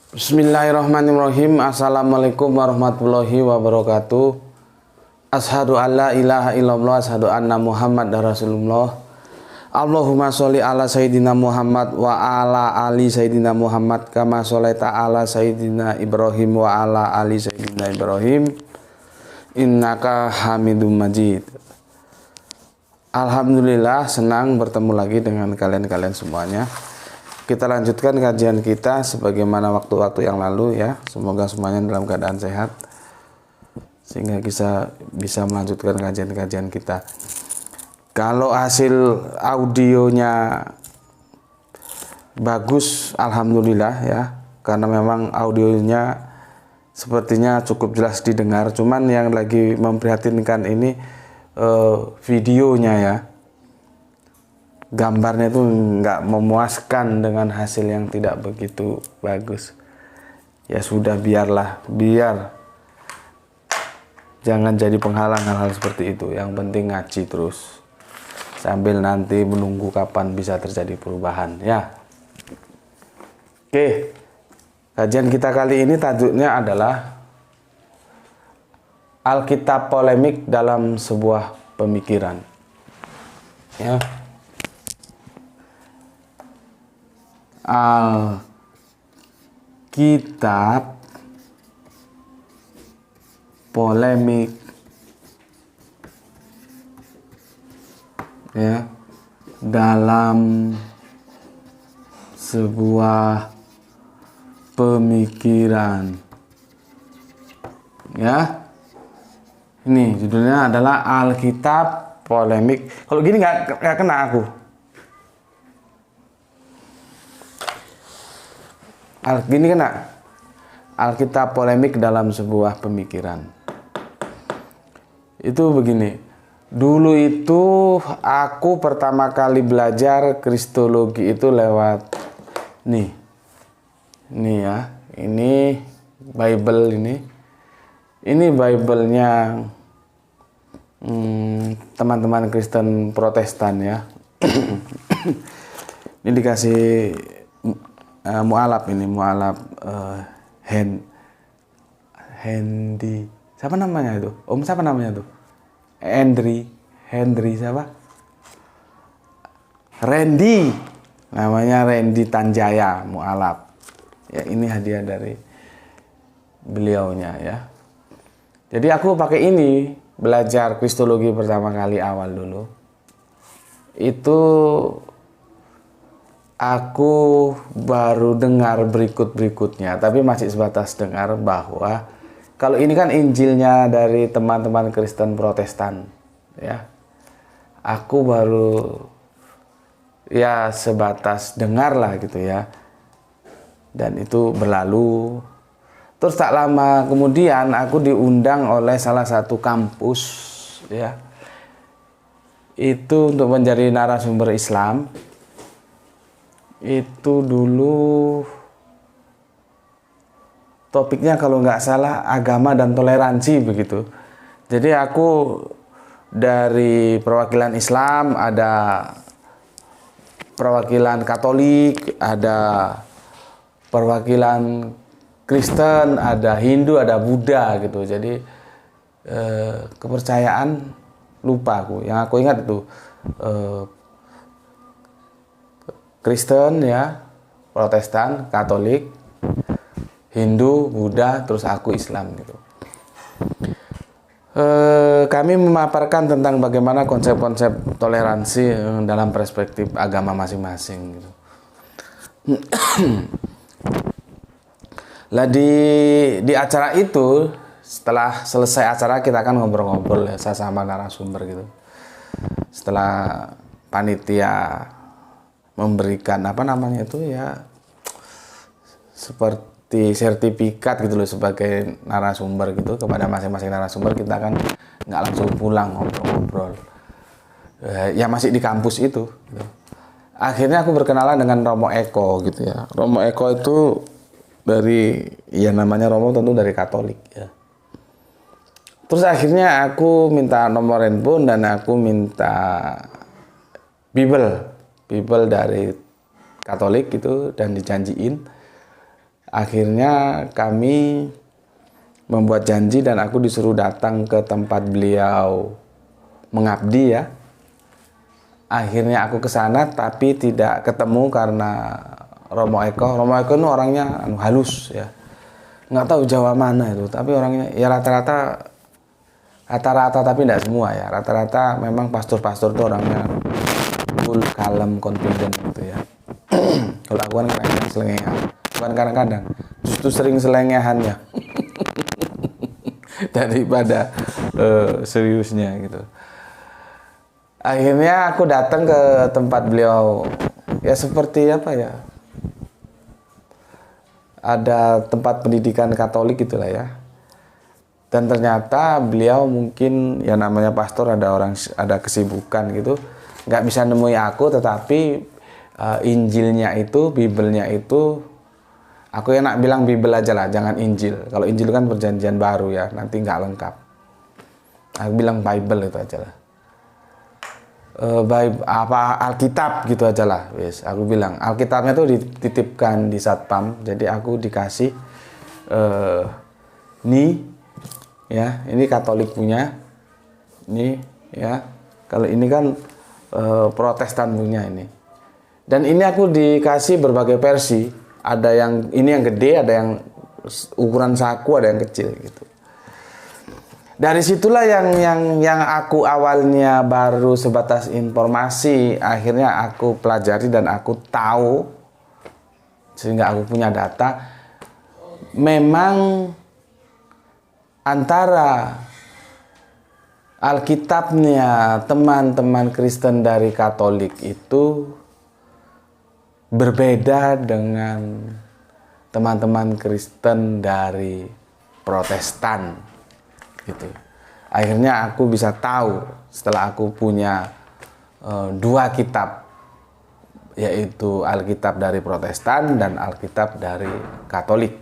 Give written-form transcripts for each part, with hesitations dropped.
Bismillahirrahmanirrahim. Assalamualaikum warahmatullahi wabarakatuh. Asyhadu alla ilaha illallah, asyhadu anna Muhammad Rasulullah. Allahumma sholli ala sayyidina Muhammad wa ala ali sayyidina Muhammad kama sholaita ala sayyidina Ibrahim wa ala ali sayyidina Ibrahim innaka Hamidum Majid. Alhamdulillah, senang bertemu lagi dengan kalian semuanya. Kita lanjutkan kajian kita sebagaimana waktu-waktu yang lalu ya. Semoga semuanya dalam keadaan sehat sehingga bisa melanjutkan kajian-kajian kita. Kalau hasil audionya bagus, alhamdulillah ya. Karena memang audionya sepertinya cukup jelas didengar. Cuman yang lagi memprihatinkan ini videonya ya. Gambarnya itu nggak memuaskan dengan hasil yang tidak begitu bagus. Ya sudah, biar jangan jadi penghalang hal-hal seperti itu. Yang penting ngaji terus sambil nanti menunggu kapan bisa terjadi perubahan ya. Oke, kajian kita kali ini tajuknya adalah Alkitab polemik dalam sebuah pemikiran ya. Alkitab polemik ya dalam sebuah pemikiran ya. Ini judulnya adalah Alkitab polemik. Kalau gini nggak kena aku. Gini kena Alkitab polemik dalam sebuah pemikiran. Itu begini. Dulu itu aku pertama kali belajar kristologi itu lewat nih ya. Ini Bible ini. Ini Bible-nya teman-teman Kristen Protestan ya. Ini dikasih mualaf Hendy. Siapa namanya itu? Siapa namanya itu? Henry siapa? Randy. Namanya Randy Tanjaya mualaf. Ya, ini hadiah dari beliaunya ya. Jadi aku pakai ini belajar kristologi pertama kali awal dulu. Itu aku baru dengar berikutnya, tapi masih sebatas dengar bahwa kalau ini kan Injilnya dari teman-teman Kristen Protestan ya. Aku baru ya sebatas dengar lah gitu ya. Dan itu berlalu. Terus tak lama kemudian aku diundang oleh salah satu kampus ya. Itu untuk menjadi narasumber Islam. Itu dulu topiknya kalau nggak salah agama dan toleransi begitu. Jadi aku dari perwakilan Islam, ada perwakilan Katolik, ada perwakilan Kristen, ada Hindu, ada Buddha gitu. Jadi kepercayaan lupa aku. Yang aku ingat itu Kristen ya, Protestan, Katolik, Hindu, Buddha, terus aku Islam gitu. Kami memaparkan tentang bagaimana konsep-konsep toleransi dalam perspektif agama masing-masing gitu. Lah di acara itu, setelah selesai acara kita kan ngobrol-ngobrol ya, saya sama narasumber gitu. Setelah panitia memberikan apa namanya itu ya, seperti sertifikat gitu loh sebagai narasumber gitu kepada masing-masing narasumber, kita kan nggak langsung pulang ngobrol-ngobrol ya, masih di kampus itu gitu. Akhirnya aku berkenalan dengan Romo Eko gitu ya. Romo Eko itu dari ya namanya Romo tentu dari Katolik ya. Terus akhirnya aku minta nomor handphone dan aku minta Bible dari Katolik gitu, dan dijanjiin Akhirnya kami membuat janji dan aku disuruh datang ke tempat beliau mengabdi ya. Akhirnya aku ke sana tapi tidak ketemu karena Romo Eko ini orangnya halus ya. Nggak tahu Jawa mana itu, tapi orangnya ya rata-rata tapi tidak semua ya. Rata-rata memang pastor-pastor itu orangnya full kalem, confident gitu ya. Kalau aku kan kadang selengehan. Bukan kadang-kadang, justru sering selengehannya. Daripada seriusnya gitu. Akhirnya aku datang ke tempat beliau, ya seperti apa ya, ada tempat pendidikan Katolik gitulah ya. Dan ternyata beliau mungkin ya namanya pastor ada kesibukan gitu, nggak bisa nemui aku, tetapi Injilnya itu, Bibelnya itu, aku enak bilang Bibel aja lah, jangan Injil. Kalau Injil kan perjanjian baru ya, nanti nggak lengkap. Aku bilang Bible itu aja lah. Alkitab gitu aja lah, wes. Aku bilang Alkitabnya tuh dititipkan di satpam, jadi aku dikasih ini Katolik punya, ini ya. Kalau ini kan Protestan punya ini. Dan ini aku dikasih berbagai versi. Ada yang ini yang gede, ada yang ukuran saku, ada yang kecil gitu. Dari situlah yang aku awalnya baru sebatas informasi, akhirnya aku pelajari dan aku tahu, sehingga aku punya data. Memang antara Alkitabnya teman-teman Kristen dari Katolik itu berbeda dengan teman-teman Kristen dari Protestan. Gitu. Akhirnya aku bisa tahu setelah aku punya dua kitab, yaitu Alkitab dari Protestan dan Alkitab dari Katolik.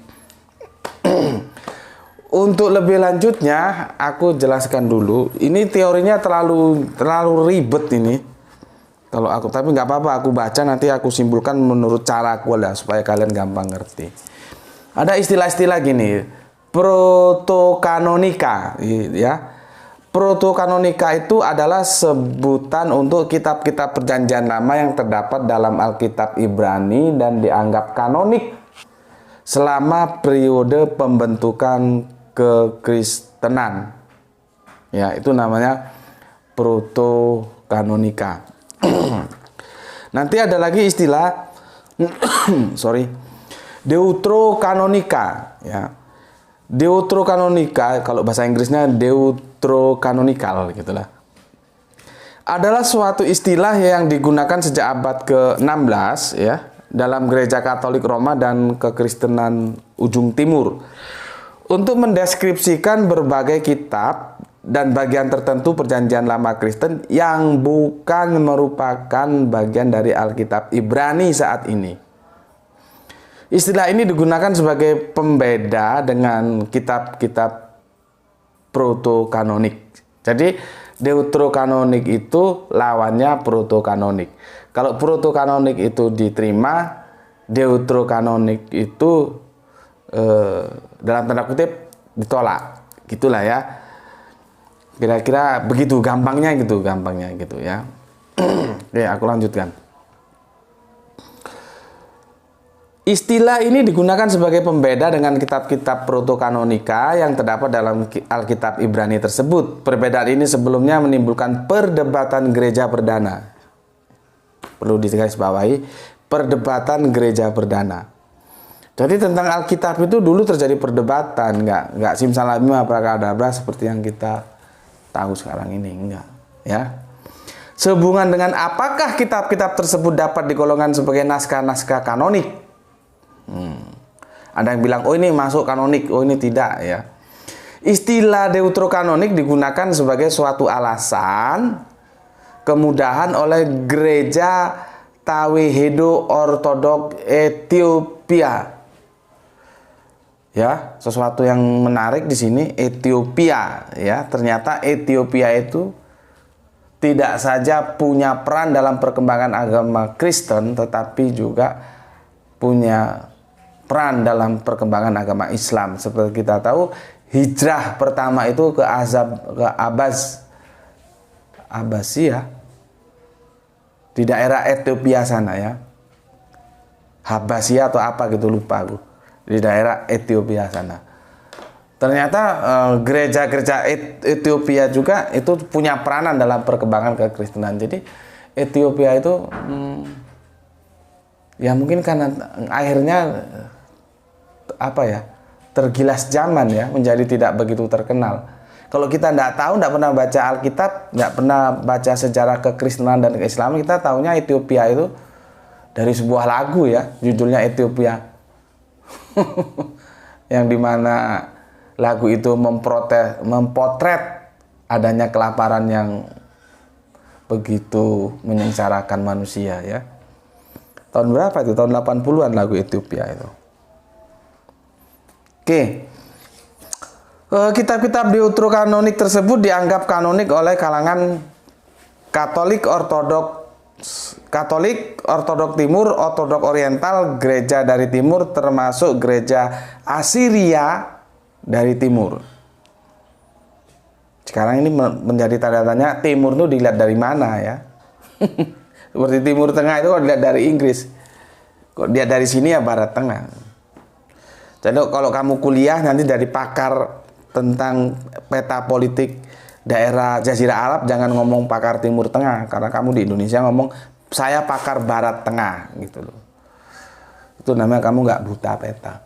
Untuk lebih lanjutnya aku jelaskan dulu. Ini teorinya terlalu ribet ini. Kalau aku, tapi nggak apa-apa, aku baca nanti aku simpulkan menurut cara aku lah supaya kalian gampang ngerti. Ada istilah-istilah gini. Protokanonika ya. Protokanonika itu adalah sebutan untuk kitab-kitab perjanjian lama yang terdapat dalam Alkitab Ibrani dan dianggap kanonik selama periode pembentukan kekristenan. Ya, itu namanya protokanonika. Nanti ada lagi istilah deuterokanonika ya. Deuterokanonika, kalau bahasa Inggrisnya deuterokanonical gitulah. Adalah suatu istilah yang digunakan sejak abad ke-16 ya dalam gereja Katolik Roma dan kekristenan ujung timur untuk mendeskripsikan berbagai kitab dan bagian tertentu perjanjian lama Kristen yang bukan merupakan bagian dari Alkitab Ibrani saat ini. Istilah ini digunakan sebagai pembeda dengan kitab-kitab protokanonik. Jadi deuterokanonik itu lawannya protokanonik. Kalau protokanonik itu diterima, deuterokanonik itu dalam tanda kutip ditolak. Gitulah ya. Kira-kira begitu gampangnya gitu ya. Oke, aku lanjutkan. Istilah ini digunakan sebagai pembeda dengan kitab-kitab protokanonika yang terdapat dalam Alkitab Ibrani tersebut. Perbedaan ini sebelumnya menimbulkan perdebatan gereja perdana. Perlu digarisbawahi, perdebatan gereja perdana. Jadi tentang Alkitab itu dulu terjadi perdebatan, nggak simsalabim aprakadabra seperti yang kita tahu sekarang ini, enggak, ya. Sehubungan dengan apakah kitab-kitab tersebut dapat digolongkan sebagai naskah-naskah kanonik? Ada yang bilang, oh ini masuk kanonik, oh ini tidak ya. Istilah deuterokanonik digunakan sebagai suatu alasan kemudahan oleh gereja Tawihedo Ortodok Ethiopia. Ya, sesuatu yang menarik di sini Ethiopia ya. Ternyata Ethiopia itu tidak saja punya peran dalam perkembangan agama Kristen, tetapi juga punya peran dalam perkembangan agama Islam. Seperti kita tahu, hijrah pertama itu ke Abbasiyah di daerah Ethiopia sana ya. Habasia atau apa gitu, lupa aku. Di daerah Ethiopia sana. Ternyata gereja-gereja Ethiopia juga itu punya peranan dalam perkembangan kekristenan. Jadi Ethiopia itu ya mungkin karena akhirnya apa ya, tergilas zaman ya, menjadi tidak begitu terkenal. Kalau kita tidak tahu, tidak pernah baca Alkitab, tidak pernah baca sejarah kekristenan dan keislaman, kita tahunya Ethiopia itu dari sebuah lagu ya, judulnya Ethiopia. Yang dimana lagu itu mempotret adanya kelaparan yang begitu menyengsarakan manusia ya. Tahun berapa itu? Tahun 80-an lagu Ethiopia itu. Oke. Kitab-kitab deuterokanonik tersebut dianggap kanonik oleh kalangan Katolik Ortodok Timur, Ortodok Oriental, gereja dari timur, termasuk gereja Asiria dari timur. Sekarang ini menjadi tanda tanya, timur itu dilihat dari mana ya? Seperti Timur Tengah itu kalau dilihat dari Inggris, kok dia dari sini ya Barat Tengah. Jadi kalau kamu kuliah nanti dari pakar tentang peta politik daerah Jazirah Arab, jangan ngomong pakar Timur Tengah, karena kamu di Indonesia ngomong saya pakar Barat Tengah gitu loh. Itu namanya kamu nggak buta peta.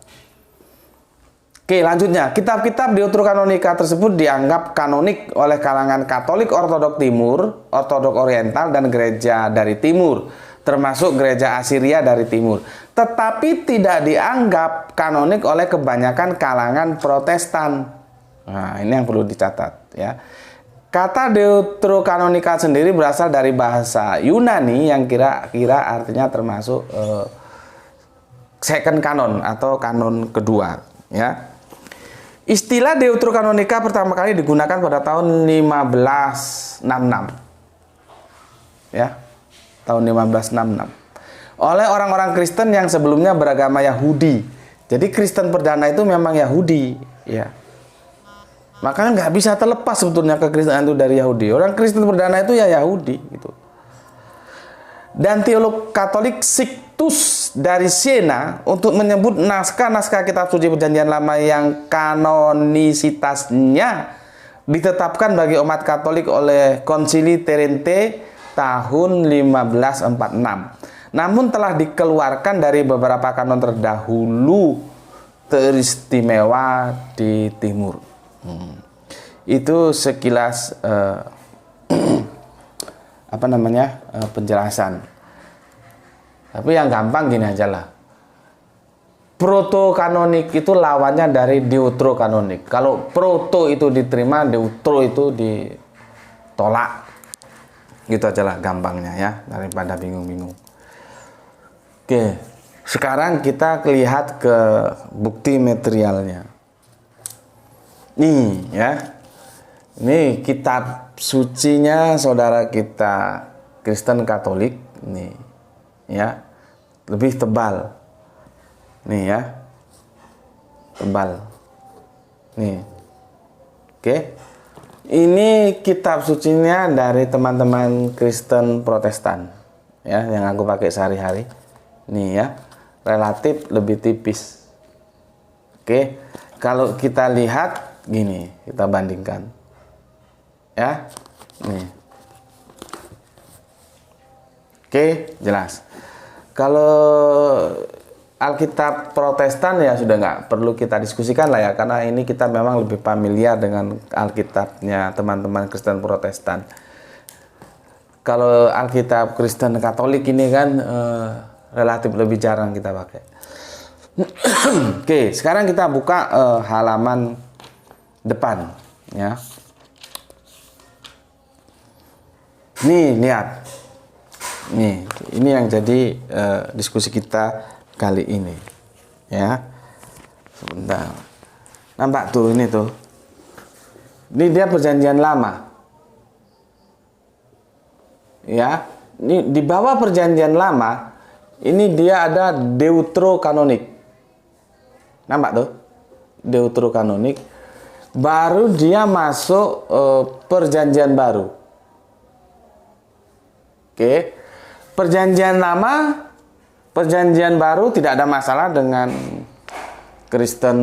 Oke, lanjutnya, kitab-kitab Deuterokanonika tersebut dianggap kanonik oleh kalangan Katolik Ortodok Timur, Ortodok Oriental, dan gereja dari timur, termasuk gereja Asiria dari timur. Tetapi tidak dianggap kanonik oleh kebanyakan kalangan Protestan. Nah, ini yang perlu dicatat ya. Kata Deuterokanonika sendiri berasal dari bahasa Yunani yang kira-kira artinya termasuk second canon atau kanon kedua ya. Istilah Deuterokanonika pertama kali digunakan pada tahun 1566. Ya. Tahun 1566. Oleh orang-orang Kristen yang sebelumnya beragama Yahudi. Jadi Kristen perdana itu memang Yahudi, ya. Makanya nggak bisa terlepas sebetulnya kekristenan itu dari Yahudi. Orang Kristen perdana itu ya Yahudi gitu. Dan teolog Katolik Sixtus dari Siena untuk menyebut naskah-naskah kitab suci Perjanjian Lama yang kanonisitasnya ditetapkan bagi umat Katolik oleh Konsili Trente tahun 1546. Namun telah dikeluarkan dari beberapa kanon terdahulu teristimewa di timur. Itu sekilas penjelasan. Tapi yang gampang gini aja lah. Proto-kanonik itu lawannya dari deuterokanonik. Kalau proto itu diterima, deutero itu ditolak. Gitu aja lah gampangnya ya, daripada bingung-bingung. Oke, sekarang kita lihat ke bukti materialnya. Nih ya. Ini kitab sucinya saudara kita Kristen Katolik nih ya, lebih tebal nih ya, tebal nih. Oke, ini kitab sucinya dari teman-teman Kristen Protestan ya, yang aku pakai sehari-hari nih ya, relatif lebih tipis. Oke, kalau kita lihat gini, kita bandingkan ya, nih. Oke, jelas. Kalau Alkitab Protestan ya sudah nggak perlu kita diskusikan lah ya, karena ini kita memang lebih familiar dengan Alkitabnya teman-teman Kristen Protestan. Kalau Alkitab Kristen Katolik ini kan relatif lebih jarang kita pakai. Oke, sekarang kita buka halaman depan ya. Nih, lihat. Nih, ini yang jadi diskusi kita kali ini. Ya. Sebentar. Nampak tuh ini tuh. Ini dia Perjanjian Lama. Ya. Ini di bawah Perjanjian Lama, ini dia ada Deuterokanonik. Nampak tuh? Deuterokanonik. Baru dia masuk perjanjian baru. Oke. Perjanjian lama, perjanjian baru tidak ada masalah dengan Kristen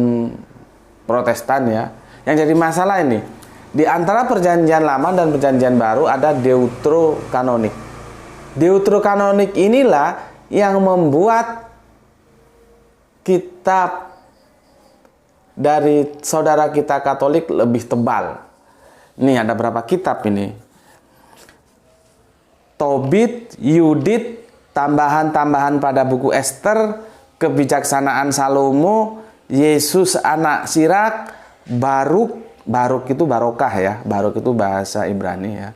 Protestan ya. Yang jadi masalah ini, di antara perjanjian lama dan perjanjian baru ada deuterokanonik. Deuterokanonik inilah yang membuat kitab dari saudara kita Katolik lebih tebal. Ini ada berapa kitab ini? Tobit, Yudit, tambahan-tambahan pada buku Ester, kebijaksanaan Salomo, Yesus anak Sirak, Baruk itu barokah ya, Baruk itu bahasa Ibrani ya.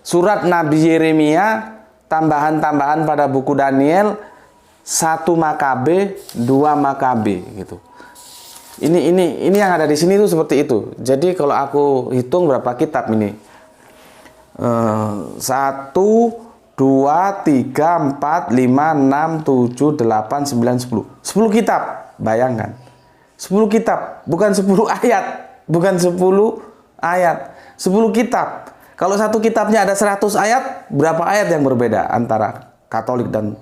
Surat Nabi Yeremia, tambahan-tambahan pada buku Daniel, 1 Makabe, 2 Makabe gitu. Ini yang ada di sini tuh seperti itu. Jadi kalau aku hitung berapa kitab ini? 1, 2, 3, 4, 5, 6, 7, 8, 9, 10. 10 kitab, bayangkan. 10 kitab, bukan 10 ayat. Bukan 10 ayat. 10 kitab. Kalau satu kitabnya ada 100 ayat, berapa ayat yang berbeda antara Katolik dan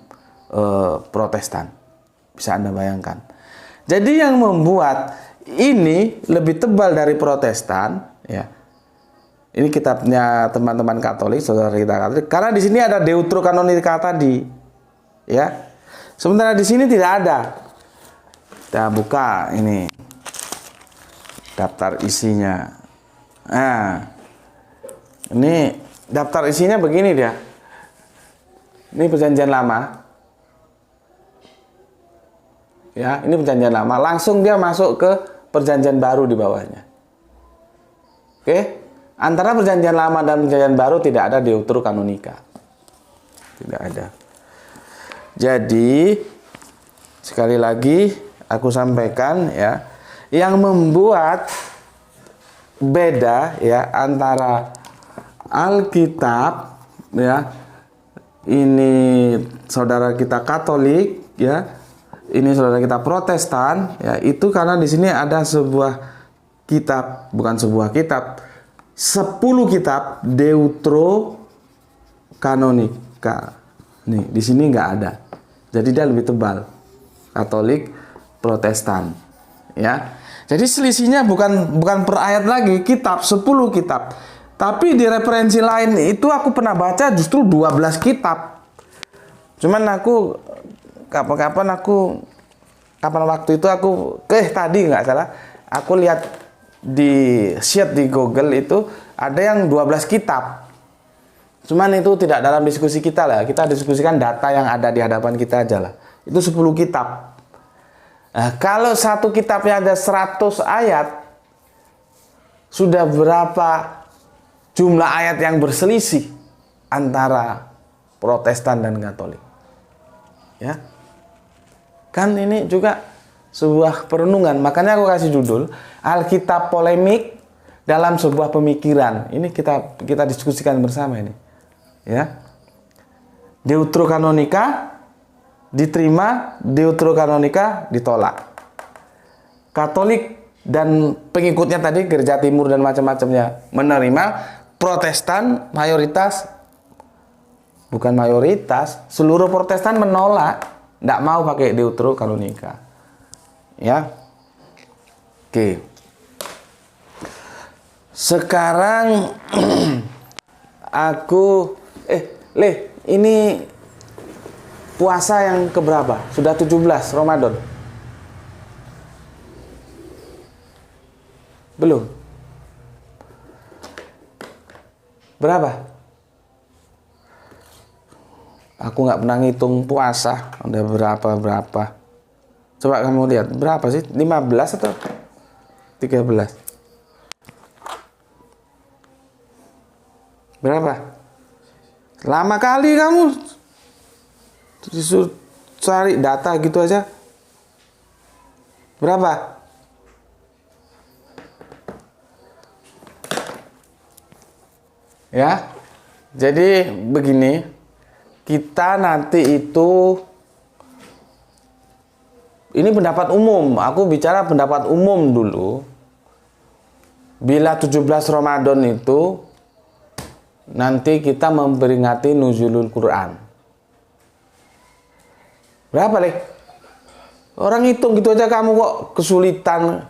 Protestan? Bisa Anda bayangkan. Jadi yang membuat ini lebih tebal dari Protestan, ya. Ini kitabnya teman-teman Katolik, saudara kita Katolik. Karena di sini ada Deuterokanonika tadi, ya. Sementara di sini tidak ada. Kita buka ini daftar isinya. Nah, ini daftar isinya begini dia. Ini perjanjian lama. Ya, ini perjanjian lama. Langsung dia masuk ke perjanjian baru di bawahnya. Oke? Antara perjanjian lama dan perjanjian baru tidak ada Deuterokanonika. Tidak ada. Jadi, sekali lagi aku sampaikan ya, yang membuat beda ya antara Alkitab ya, ini saudara kita Katolik ya, ini saudara kita Protestan ya, itu karena di sini ada sebuah kitab, bukan sebuah kitab, 10 kitab Deuterokanonika. Nih, di sini nggak ada. Jadi dia lebih tebal. Katolik, Protestan ya. Jadi selisihnya bukan per ayat lagi, kitab 10 kitab. Tapi di referensi lain itu aku pernah baca justru 12 kitab. Cuman aku kapan waktu itu aku tadi nggak salah, aku lihat di sheet di Google itu ada yang 12 kitab. Cuman itu tidak dalam diskusi kita lah. Kita diskusikan data yang ada di hadapan kita aja lah. Itu 10 kitab. Nah, kalau satu kitabnya ada 100 ayat, sudah berapa jumlah ayat yang berselisih antara Protestan dan Katolik? Ya. Kan ini juga sebuah perenungan. Makanya aku kasih judul Alkitab Polemik dalam sebuah pemikiran. Ini kita diskusikan bersama ini. Ya. Deuterokanonika diterima, Deuterokanonika ditolak. Katolik dan pengikutnya tadi, Gereja Timur dan macam-macamnya menerima, Protestan mayoritas, bukan mayoritas, seluruh Protestan menolak, tidak mau pakai Deuterokanonika. Ya. Oke. Sekarang aku ini puasa yang keberapa? Sudah 17 Ramadan? Belum? Berapa? Aku nggak pernah ngitung puasa. Udah berapa. Coba kamu lihat. Berapa sih? 15 atau 13? Berapa? Lama kali kamu disuruh cari data gitu aja. Berapa? Ya. Jadi begini, kita nanti itu Ini pendapat umum, aku bicara pendapat umum dulu. Bila 17 Ramadan itu nanti kita memperingati nuzulul Quran. Berapa, Lek? Orang hitung gitu aja kamu kok kesulitan.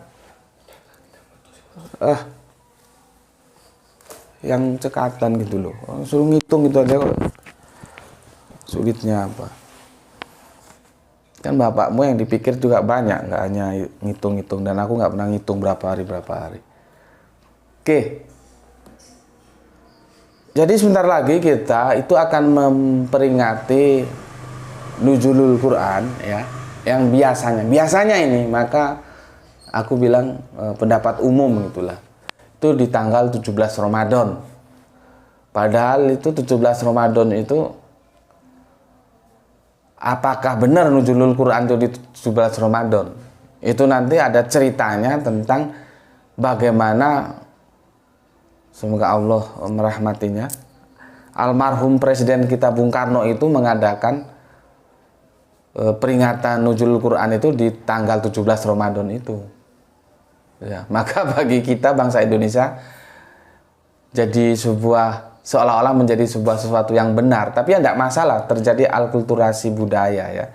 Yang cekatan gitu loh. Suruh ngitung gitu aja kok. Sulitnya apa? Kan bapakmu yang dipikir juga banyak, nggak hanya ngitung-ngitung. Dan aku nggak pernah ngitung berapa hari. Oke. Jadi sebentar lagi kita itu akan memperingati nuzulul Quran ya. Yang biasanya ini, maka aku bilang pendapat umum gitulah. Itu di tanggal 17 Ramadan. Padahal itu 17 Ramadan itu apakah benar nuzulul Quran itu di 17 Ramadan? Itu nanti ada ceritanya tentang bagaimana, semoga Allah merahmatinya, almarhum Presiden kita Bung Karno itu mengadakan peringatan nuzulul Quran itu di tanggal 17 Ramadan itu. Ya, maka bagi kita bangsa Indonesia jadi seolah-olah menjadi sebuah sesuatu yang benar, tapi ya tidak masalah, terjadi alkulturasi budaya ya.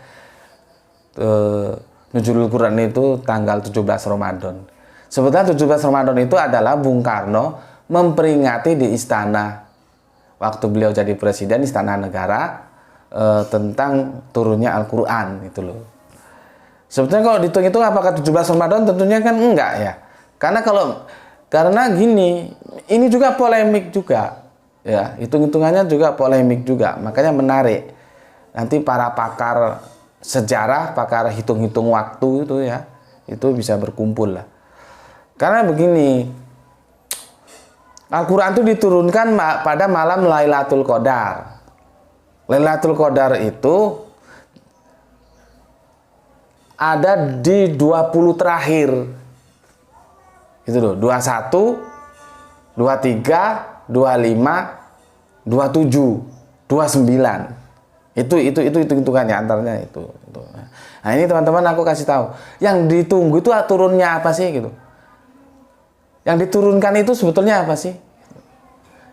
Nuzulul Quran itu tanggal 17 Ramadan. Sebetulnya 17 Ramadan itu adalah Bung Karno memperingati di istana waktu beliau jadi presiden, istana negara, tentang turunnya Al-Quran itu loh. Sebetulnya kalau dihitung-hitung apakah 17 Ramadan, tentunya kan enggak ya. Karena gini, ini juga polemik juga. Ya, hitung-hitungannya juga polemik juga. Makanya menarik. Nanti para pakar sejarah, pakar hitung-hitung waktu itu ya, itu bisa berkumpul lah. Karena begini, Al-Quran itu diturunkan pada malam Lailatul Qadar. Lailatul Qadar itu ada di 20 terakhir. Itu loh, 21, 23, 25, 27, 29. Itu hitung-hitungannya antaranya itu. Nah, ini teman-teman aku kasih tahu. Yang ditunggu itu turunnya apa sih gitu. Yang diturunkan itu sebetulnya apa sih?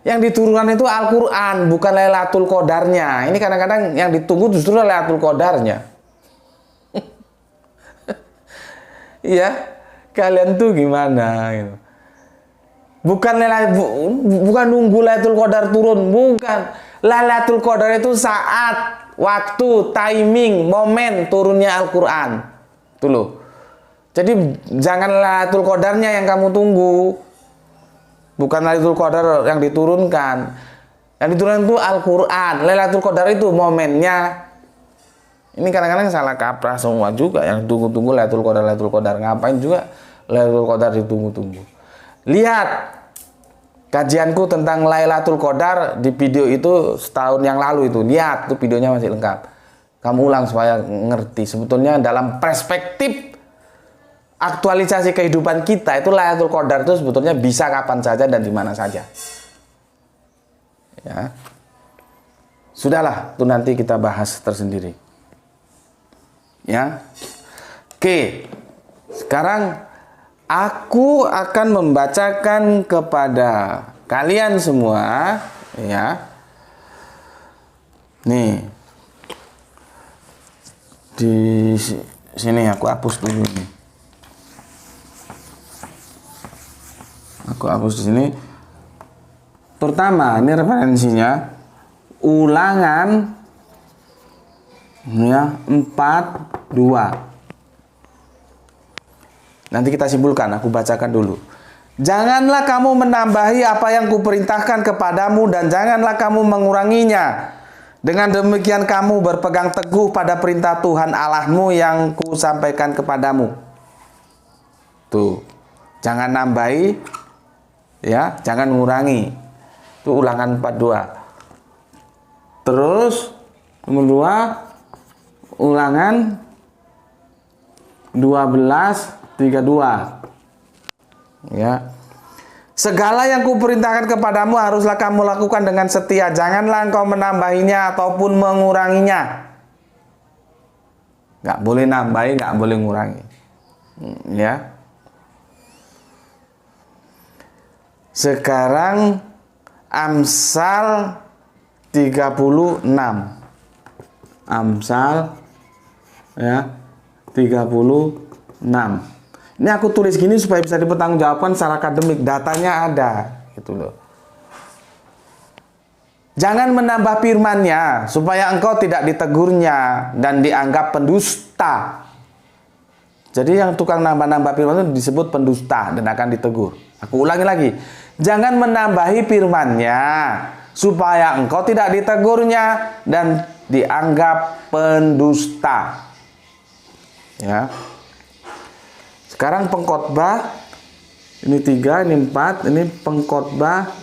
Yang diturunkan itu Al-Quran, bukan Lailatul Qadarnya. Ini kadang-kadang yang ditunggu justru Lailatul Qadarnya. Iya, kalian tuh gimana gitu. Bukan nunggu Lailatul Qadar turun, bukan. Lailatul Qadar itu saat, waktu, timing, momen turunnya Al-Quran. Tuh loh. Jadi jangan Lailatul Qadarnya yang kamu tunggu. Bukan Lailatul Qadar yang diturunkan. Yang diturunkan itu Al-Quran. Lailatul Qadar itu momennya. Ini kadang-kadang salah kaprah semua juga. Yang tunggu-tunggu Lailatul Qadar. Ngapain juga Lailatul Qadar ditunggu-tunggu. Lihat kajianku tentang Lailatul Qadar di video itu setahun yang lalu itu. Lihat, tuh videonya masih lengkap. Kamu ulang supaya ngerti. Sebetulnya dalam perspektif aktualisasi kehidupan kita itu Lailatul Qadar itu sebetulnya bisa kapan saja dan di mana saja. Ya. Sudahlah, itu nanti kita bahas tersendiri. Ya. Oke. Sekarang aku akan membacakan kepada kalian semua ya. Nih. Di sini aku hapus dulu nih. Aku hapus di sini. Pertama, ini referensinya ulangan ya 42. Nanti kita simpulkan, aku bacakan dulu. Janganlah kamu menambahi apa yang kuperintahkan kepadamu dan janganlah kamu menguranginya. Dengan demikian kamu berpegang teguh pada perintah Tuhan Allahmu yang kusampaikan kepadamu. Tuh, jangan nambahi, ya, jangan mengurangi. Itu ulangan 42. Terus nomor 2 ulangan 12:32. Ya. Segala yang kuperintahkan kepadamu haruslah kamu lakukan dengan setia. Janganlah engkau menambahinya ataupun menguranginya. Nggak boleh nambahi, nggak boleh ngurangi. Ya. Sekarang Amsal 36. Amsal ya 36. Ini aku tulis gini supaya bisa dipertanggungjawabkan secara akademik, datanya ada gitu loh. Jangan menambah firman-Nya supaya engkau tidak ditegurnya dan dianggap pendusta. Jadi yang tukang nambah-nambah firman itu disebut pendusta dan akan ditegur. Aku ulangi lagi. Jangan menambahi firman-Nya supaya engkau tidak ditegurnya dan dianggap pendusta. Ya. Sekarang pengkhotbah ini 3, ini 4, ini pengkhotbah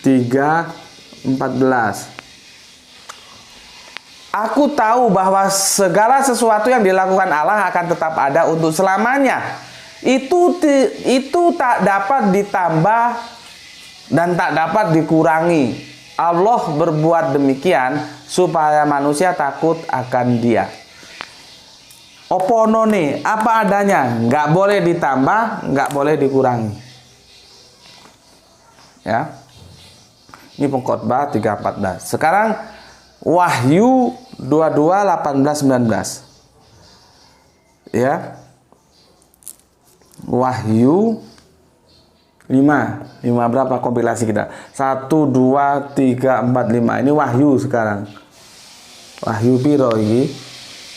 3:14. Aku tahu bahwa segala sesuatu yang dilakukan Allah akan tetap ada untuk selamanya. Itu tak dapat ditambah dan tak dapat dikurangi. Allah berbuat demikian supaya manusia takut akan Dia. Oponone, apa adanya, nggak boleh ditambah, nggak boleh dikurangi. Ya. Ini pengkhotbah 3:14. Sekarang Wahyu 22:18-19. Ya. Wahyu 5 berapa kompilasi kita? 1, 2, 3, 4, 5. Ini Wahyu sekarang. Wahyu piro iki?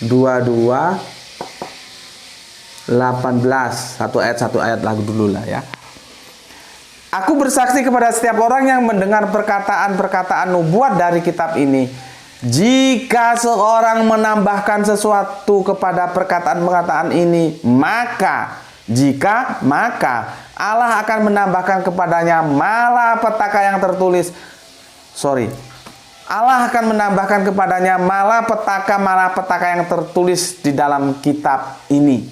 22:18. Satu ayat lagu dulu lah ya. Aku bersaksi kepada setiap orang yang mendengar perkataan-perkataan nubuat dari kitab ini. Jika seorang menambahkan sesuatu kepada perkataan-perkataan ini, maka Allah akan menambahkan kepadanya malapetaka yang tertulis. Allah akan menambahkan kepadanya malapetaka yang tertulis di dalam kitab ini.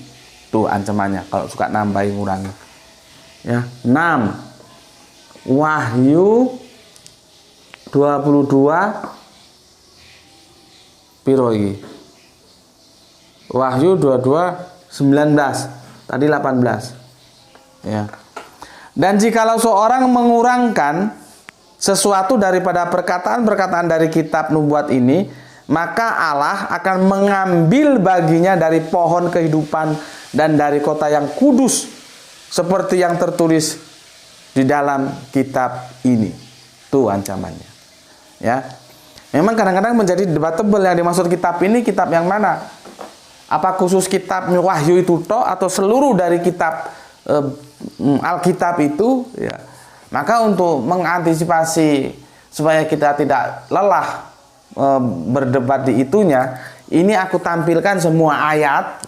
Tuh ancamannya kalau suka nambahin ngurangi. Ya, 6. Wahyu 22 piro iki? Wahyu 22:19. Tadi 18. Ya. Dan jikalau seorang mengurangkan sesuatu daripada perkataan-perkataan dari kitab nubuat ini, maka Allah akan mengambil baginya dari pohon kehidupan dan dari kota yang kudus seperti yang tertulis di dalam kitab ini. Tuh ancamannya. Ya. Memang kadang-kadang menjadi debatable yang dimaksud kitab ini kitab yang mana? Apa khusus kitab Wahyu itu toh atau seluruh dari kitab Alkitab itu ya. Maka untuk mengantisipasi supaya kita tidak lelah berdebat di itunya, ini aku tampilkan semua ayat.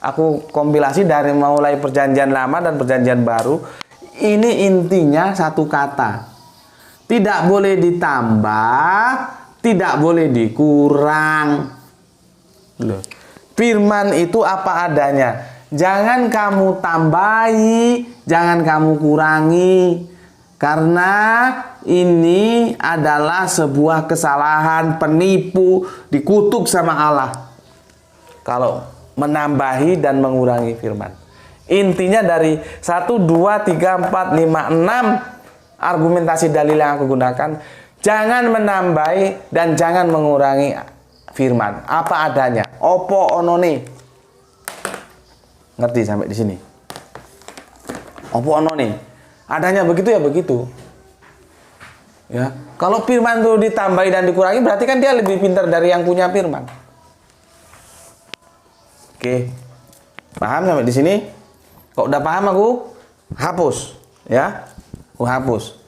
Aku kompilasi dari mulai Perjanjian Lama dan Perjanjian Baru. Ini intinya satu kata. Tidak boleh ditambah, tidak boleh dikurang. Loh. Firman itu apa adanya. Jangan kamu tambahi, jangan kamu kurangi. Karena ini adalah sebuah kesalahan penipu, dikutuk sama Allah. Kalau menambahi dan mengurangi firman. Intinya dari 1, 2, 3, 4, 5, 6 argumentasi dalil yang aku gunakan. Jangan menambahi dan jangan mengurangi firman. Apa adanya. Opo onone. Ngerti sampai di sini? Opo onone. Adanya begitu ya begitu. Ya. Kalau firman itu ditambahi dan dikurangi berarti kan dia lebih pintar dari yang punya firman. Oke. Paham sampai di sini? Kok udah paham aku hapus ya. Aku hapus.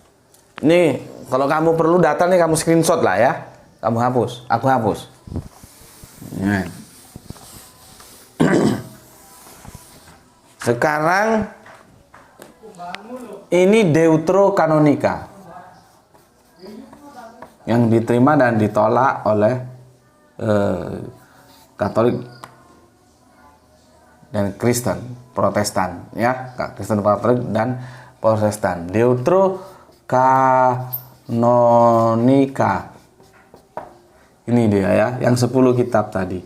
Nih kalau kamu perlu data nih kamu screenshot lah ya. Kamu hapus, aku hapus. Nah. Sekarang ini Deuterokanonika yang diterima dan ditolak oleh Katolik dan Kristen Protestan ya, Kristen Katolik dan Protestan. Deuterokanonika Ini dia ya, yang 10 kitab tadi.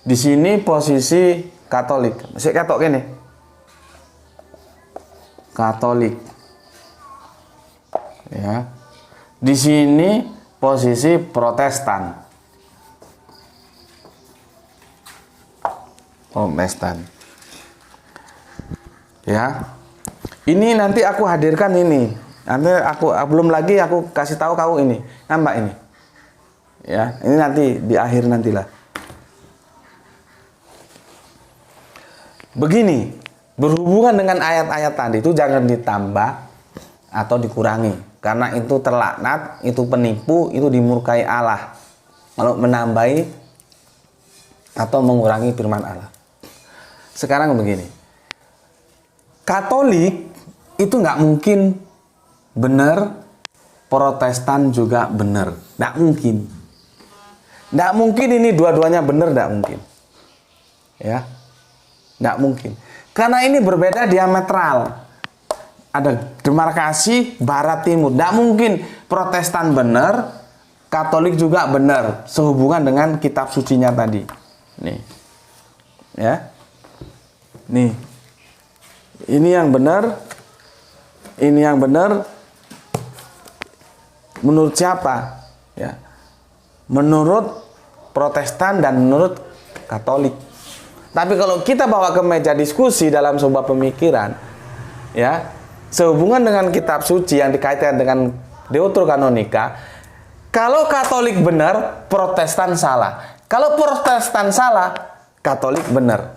Di sini posisi Katolik. Masih katok gini. Katolik. Ya. Di sini posisi Protestan. Protestan. Ya. Ini nanti aku hadirkan ini. Nanti aku belum lagi aku kasih tahu kamu ini. Nampak ini. Ya, ini nanti di akhir nantilah. Begini, berhubungan dengan ayat-ayat tadi itu jangan ditambah atau dikurangi, karena itu terlaknat, itu penipu, itu dimurkai Allah kalau menambahi atau mengurangi firman Allah. Sekarang begini, Katolik itu nggak mungkin benar, Protestan juga benar, nggak mungkin. Nggak mungkin ini dua-duanya benar, nggak mungkin. Ya, nggak mungkin. Karena ini berbeda diametral. Ada demarkasi barat timur. Nggak mungkin Protestan benar, Katolik juga benar. Sehubungan dengan kitab sucinya tadi. Nih, ya, nih. Ini yang benar. Ini yang benar. Menurut siapa? Ya. Menurut Protestan dan menurut Katolik. Tapi kalau kita bawa ke meja diskusi dalam sebuah pemikiran, ya, sehubungan dengan kitab suci yang dikaitkan dengan Deuterokanonika, kalau Katolik benar, Protestan salah. Kalau Protestan salah, Katolik benar.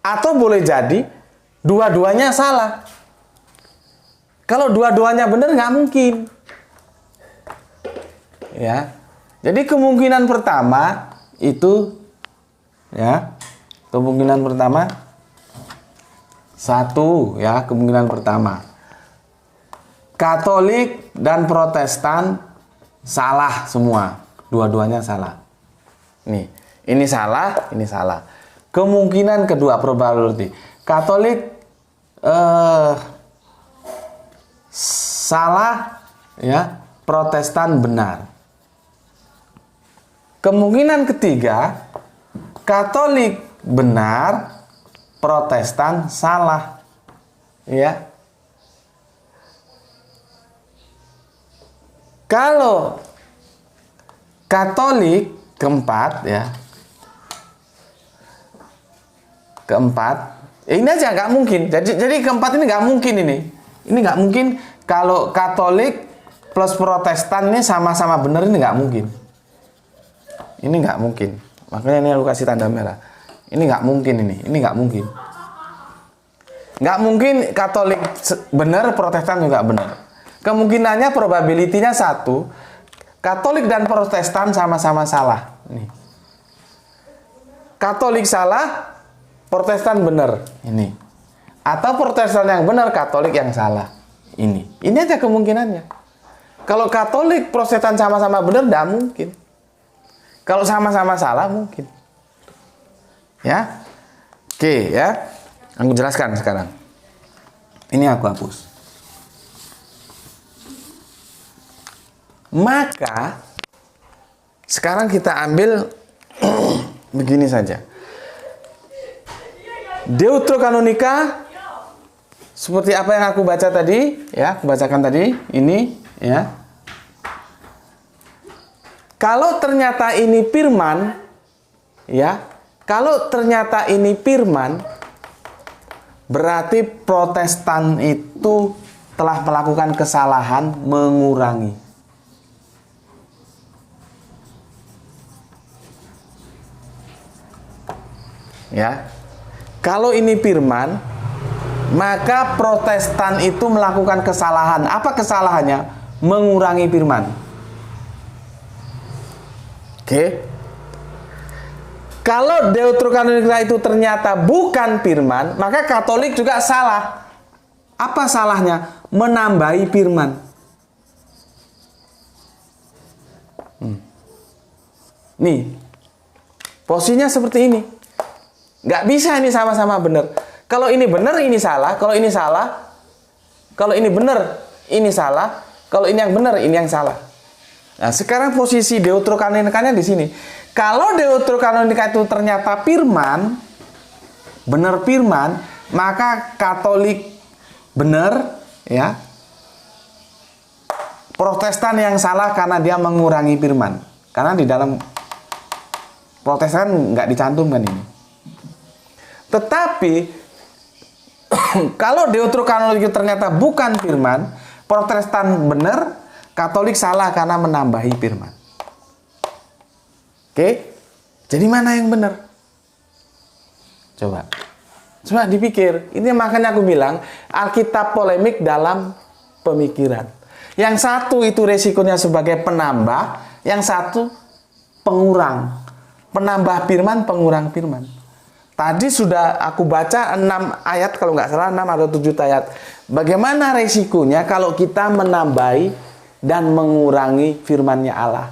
Atau boleh jadi dua-duanya salah. Kalau dua-duanya benar nggak mungkin. Ya. Jadi kemungkinan pertama itu, ya, kemungkinan pertama satu, ya, kemungkinan pertama Katolik dan Protestan salah semua, dua-duanya salah. Nih, ini salah, ini salah. Kemungkinan kedua, probability, Katolik salah, ya, Protestan benar. Kemungkinan ketiga, Katolik benar, Protestan salah. Ya. Kalau Katolik keempat, ya. Keempat, ini aja nggak mungkin. Jadi keempat ini nggak mungkin ini. Ini nggak mungkin kalau Katolik plus Protestan ini sama-sama benar, ini nggak mungkin. Ini nggak mungkin. Makanya ini aku kasih tanda merah. Ini nggak mungkin ini nggak mungkin. Nggak mungkin Katolik benar, Protestan juga benar. Kemungkinannya, probability-nya satu, Katolik dan Protestan sama-sama salah. Nih. Katolik salah, Protestan benar. Ini. Atau Protestan yang benar, Katolik yang salah. Ini aja kemungkinannya. Kalau Katolik, Protestan sama-sama benar, nggak mungkin. Kalau sama-sama salah, mungkin. Ya. Oke, ya. Aku jelaskan sekarang. Ini aku hapus. Maka, sekarang kita ambil begini saja. Deuterokanonika, seperti apa yang aku baca tadi, ya, aku bacakan tadi, ini, ya. Kalau ternyata ini firman, ya, kalau ternyata ini firman, berarti Protestan itu telah melakukan kesalahan mengurangi. Ya, kalau ini firman, maka Protestan itu melakukan kesalahan. Apa kesalahannya? Mengurangi firman. Oke. Kalau Deuterokanonika itu ternyata bukan firman, maka Katolik juga salah. Apa salahnya? Menambahi firman. Nih, posisinya seperti ini. Nggak bisa ini sama-sama benar. Kalau ini benar, ini salah. Kalau ini salah, kalau ini benar, ini salah. Kalau ini yang benar, ini yang salah. Nah, sekarang posisi deuterokanonikanya di sini. Kalau deuterokanonika itu ternyata firman, benar firman, maka Katolik benar, ya. Protestan yang salah karena dia mengurangi firman. Karena di dalam Protestan nggak dicantumkan ini. Tetapi kalau deuterokanonik ternyata bukan firman, Protestan benar, Katolik salah karena menambahi firman. Oke? Jadi mana yang benar? Coba dipikir. Ini makanya aku bilang Alkitab polemik dalam pemikiran. Yang satu itu resikonya sebagai penambah, yang satu pengurang. Penambah firman, pengurang firman. Tadi sudah aku baca 6 ayat, kalau nggak salah 6 atau 7 ayat. Bagaimana resikonya kalau kita menambahi dan mengurangi firman-Nya Allah?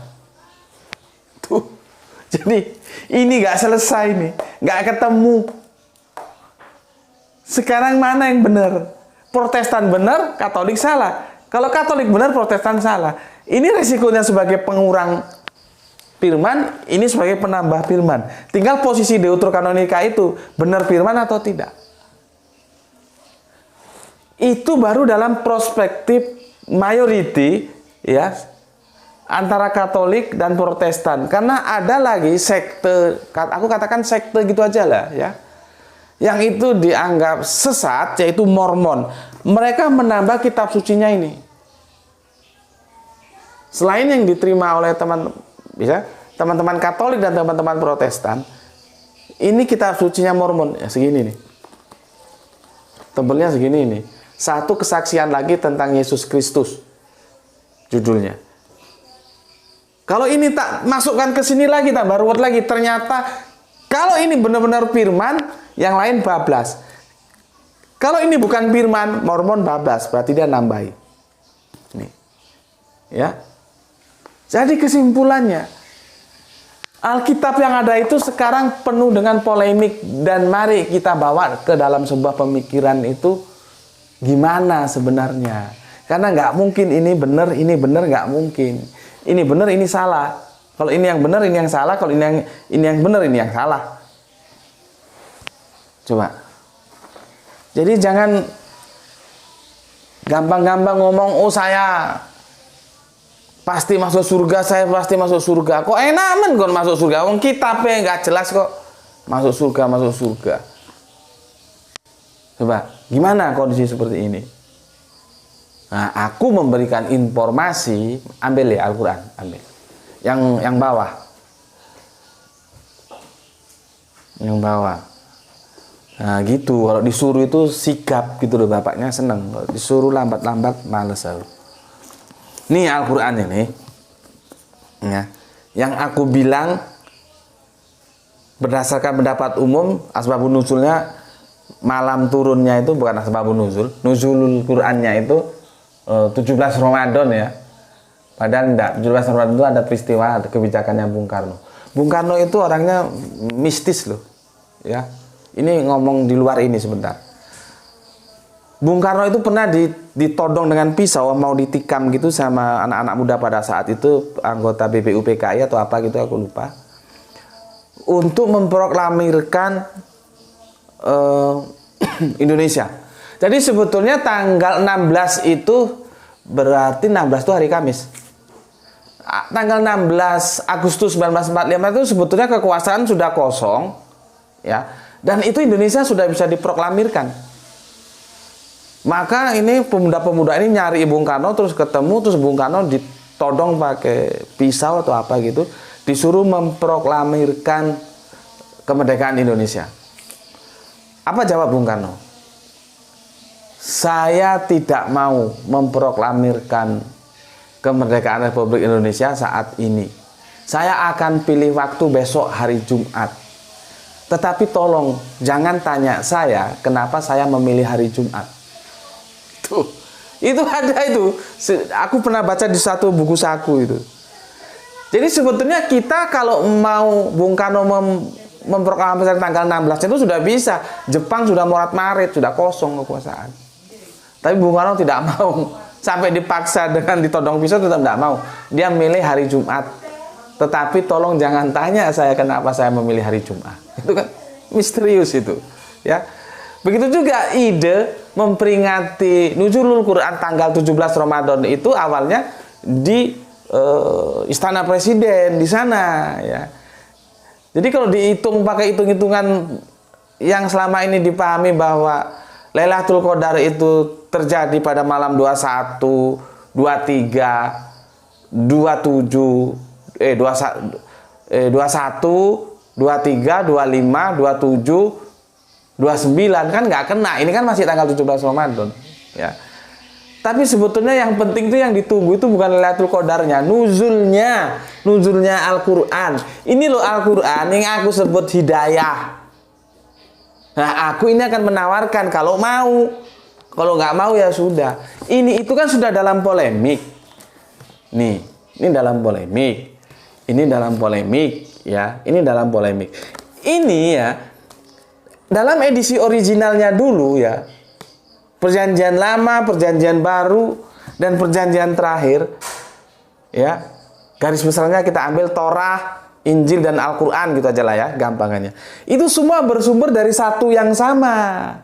Tuh. Jadi ini nggak selesai nih, nggak ketemu. Sekarang mana yang benar? Protestan benar, Katolik salah. Kalau Katolik benar, Protestan salah. Ini resikonya sebagai pengurang firman, ini sebagai penambah firman. Tinggal posisi deuterokanonika itu benar firman atau tidak. Itu baru dalam perspektif majority, ya, antara Katolik dan Protestan. Karena ada lagi sekte, aku katakan sekte gitu aja lah, ya, yang itu dianggap sesat, yaitu Mormon. Mereka menambah kitab sucinya ini. Selain yang diterima oleh teman-teman Katolik dan teman-teman Protestan, ini kitab sucinya Mormon, ya segini nih. Tebelnya segini ini. Satu kesaksian lagi tentang Yesus Kristus, judulnya. Kalau ini tak masukkan ke sini lagi, tambah ruwet lagi. Ternyata kalau ini benar-benar firman, yang lain bablas. Kalau ini bukan firman, Mormon bablas, berarti dia nambahi. Nih. Ya. Jadi kesimpulannya, Alkitab yang ada itu sekarang penuh dengan polemik, dan mari kita bawa ke dalam sebuah pemikiran itu gimana sebenarnya. Karena nggak mungkin ini benar nggak mungkin. Ini benar, ini salah. Kalau ini yang benar, ini yang salah. Kalau ini yang benar, ini yang salah. Coba. Jadi jangan gampang-gampang ngomong, oh saya pasti masuk surga, saya pasti masuk surga. Kok enak men kon masuk surga? Wong kitabnya nggak jelas kok. Masuk surga. Coba, gimana kondisi seperti ini? Nah, aku memberikan informasi, ambil ya Al-Quran, ambil. Yang bawah. Yang bawah. Nah gitu, kalau disuruh itu sigap gitu loh, bapaknya seneng. Kalau disuruh lambat-lambat, males aku. Ini Al-Quran ini, ya, yang aku bilang berdasarkan pendapat umum, asbabun nuzulnya, malam turunnya itu bukan asbabun nuzul. Nuzulul Qurannya itu 17 Ramadan ya. Padahal enggak, 17 Ramadan itu ada peristiwa, ada kebijakannya Bung Karno. Bung Karno itu orangnya mistis loh, ya. Ini ngomong di luar ini sebentar. Bung Karno itu pernah ditodong dengan pisau, mau ditikam gitu sama anak-anak muda pada saat itu, anggota BPUPKI atau apa gitu, aku lupa. Untuk memproklamirkan Indonesia. Jadi sebetulnya tanggal 16 itu berarti 16 itu hari Kamis. Tanggal 16 Agustus 1945 itu sebetulnya kekuasaan sudah kosong, ya. Dan itu Indonesia sudah bisa diproklamirkan. Maka ini pemuda-pemuda ini nyari Bung Karno, terus ketemu, terus Bung Karno ditodong pakai pisau atau apa gitu, disuruh memproklamirkan kemerdekaan Indonesia. Apa jawab Bung Karno? Saya tidak mau memproklamirkan kemerdekaan Republik Indonesia saat ini. Saya akan pilih waktu besok hari Jumat. Tetapi tolong jangan tanya saya kenapa saya memilih hari Jumat. Tuh, itu ada itu. Aku pernah baca di satu buku saku itu. Jadi sebetulnya kita kalau mau Bung Karno memproklamasikan tanggal 16 itu sudah bisa. Jepang sudah morat-marit, sudah kosong kekuasaan. Tapi Bung Karno tidak mau. Sampai dipaksa dengan ditodong pisau tetap tidak mau. Dia milih hari Jumat. Tetapi tolong jangan tanya saya kenapa saya memilih hari Jumat. Itu kan misterius itu. Ya. Begitu juga ide memperingati Nuzulul Quran tanggal 17 Ramadan itu awalnya di Istana Presiden di sana ya. Jadi kalau dihitung pakai hitung-hitungan yang selama ini dipahami bahwa Lailatul Qadar itu terjadi pada malam 21, 23, 27, 21, 23, 25, 27, 29 kan nggak kena. Ini kan masih tanggal 17 Ramadan ya. Tapi sebetulnya yang penting itu yang ditunggu itu bukan Lailatul Qadarnya, nuzulnya Al-Qur'an. Ini loh Al-Qur'an yang aku sebut hidayah. Nah, aku ini akan menawarkan kalau mau. Kalau nggak mau ya sudah. Ini itu kan sudah dalam polemik. Nih, ini dalam polemik. Ini dalam polemik ya. Ini dalam polemik. Ini ya dalam edisi originalnya dulu ya. Perjanjian lama, perjanjian baru dan perjanjian terakhir ya. Garis besarnya kita ambil Torah, Injil dan Al-Quran gitu aja lah ya, gampangannya. Itu semua bersumber dari satu yang sama.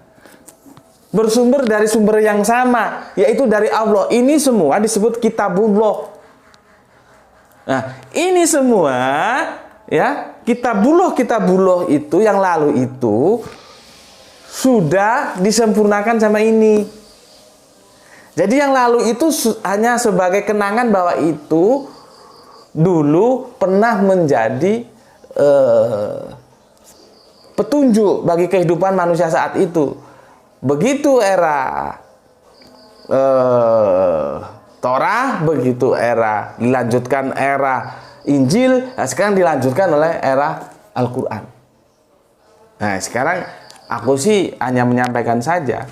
Bersumber dari sumber yang sama, yaitu dari Allah. Ini semua disebut Kitabullah. Nah, ini semua ya, Kitabullah itu yang lalu itu sudah disempurnakan sama ini. Jadi yang lalu itu hanya sebagai kenangan bahwa itu dulu pernah menjadi petunjuk bagi kehidupan manusia saat itu. Begitu era Torah, begitu era dilanjutkan era Injil, nah sekarang dilanjutkan oleh era Al-Quran. Nah sekarang aku sih hanya menyampaikan saja,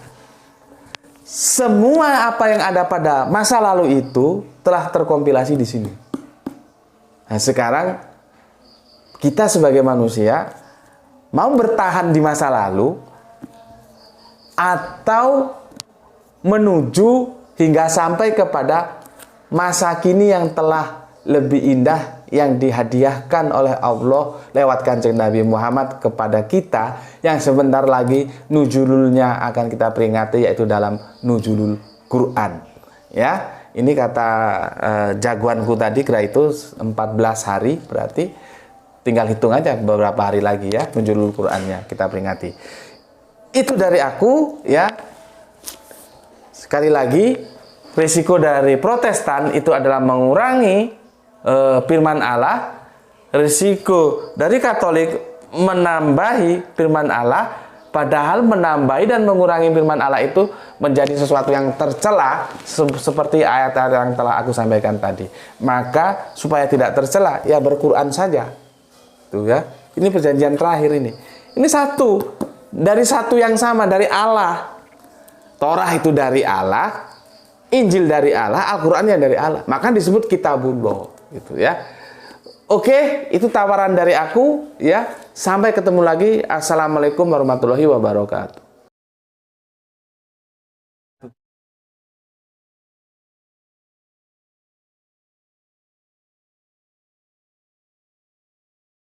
semua apa yang ada pada masa lalu itu telah terkompilasi di sini. Nah sekarang kita sebagai manusia mau bertahan di masa lalu atau menuju hingga sampai kepada masa kini yang telah lebih indah yang dihadiahkan oleh Allah lewat Kanjeng Nabi Muhammad kepada kita, yang sebentar lagi nuzululnya akan kita peringati, yaitu dalam nuzulul Quran. Ya, ini kata jagoanku tadi kira itu 14 hari, berarti tinggal hitung aja beberapa hari lagi ya nuzulul Qurannya kita peringati. Itu dari aku ya. Sekali lagi, risiko dari Protestan itu adalah mengurangi firman Allah. Risiko dari Katolik menambahi firman Allah, padahal menambahi dan mengurangi firman Allah itu menjadi sesuatu yang tercela, seperti ayat-ayat yang telah aku sampaikan tadi. Maka supaya tidak tercela, ya berquran saja. Tuh ya. Ini perjanjian terakhir ini. Ini satu dari satu yang sama, dari Allah. Torah itu dari Allah, Injil dari Allah, Al-Quran yang dari Allah. Maka disebut Kitabullah, gitu ya. Oke, itu tawaran dari aku ya. Sampai ketemu lagi. Assalamualaikum warahmatullahi wabarakatuh.